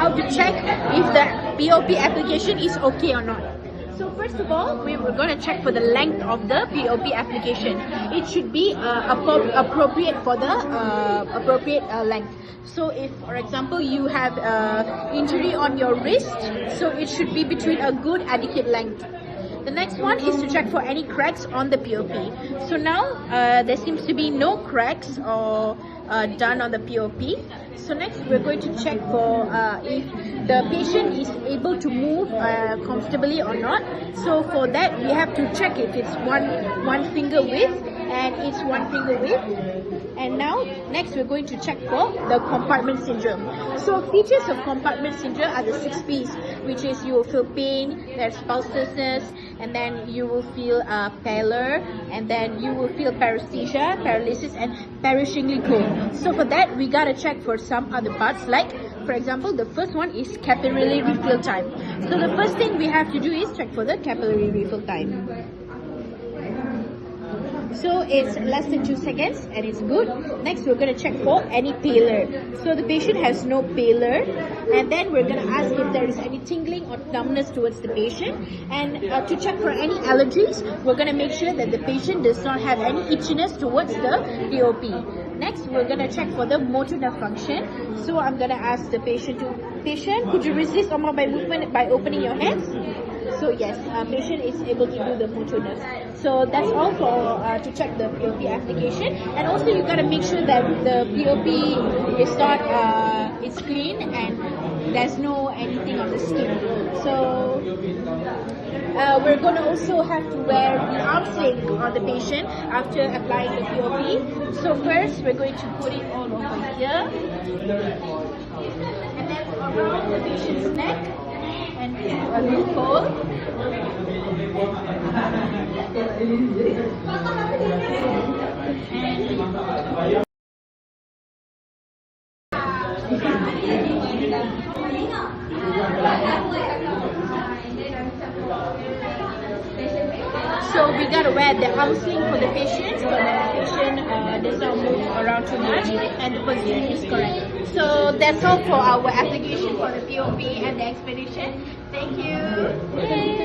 how to check if the POP application is okay or not. So first of all, we were going to check for the length of the POP application. It should be appropriate for the appropriate length. So if, for example, you have injury on your wrist, so it should be between a good adequate length. The next one is to check for any cracks on the POP. So now there seems to be no cracks or done on the POP. So next we're going to check for if the patient is able to move comfortably or not. So for that we have to check if it's one finger width and it's one finger width. And now next we're going to check for the compartment syndrome. So features of compartment syndrome are the 6 P's, which is you will feel pain, there's pulselessness, and then you will feel pallor, and then you will feel paresthesia, paralysis, and perishingly cold. So for that we gotta check for some other parts, like for example the first one is capillary refill time. So the first thing we have to do is check for the capillary refill time. So it's less than 2 seconds and it's good. Next we're going to check for any pallor. So the patient has no pallor, and then we're going to ask if there is any tingling or numbness towards the patient. And to check for any allergies, we're going to make sure that the patient does not have any itchiness towards the POP. Next we're going to check for the motor nerve function. So I'm going to ask the patient could you resist or by movement by opening your hands? So yes, patient is able to do the motor nerves. So that's all for to check the POP application. And also you gotta make sure that the POP is not it's clean and there's no anything on the skin. So we're gonna also have to wear the arm sling on the patient after applying the POP. So first we're going to put it all over here, and then around the patient's neck, and a loophole. So we gotta wear the arm sling for the patient, so that the patient does not move around too much and the position is correct. So that's all for our application for the POP and the expedition. Thank you. Yay.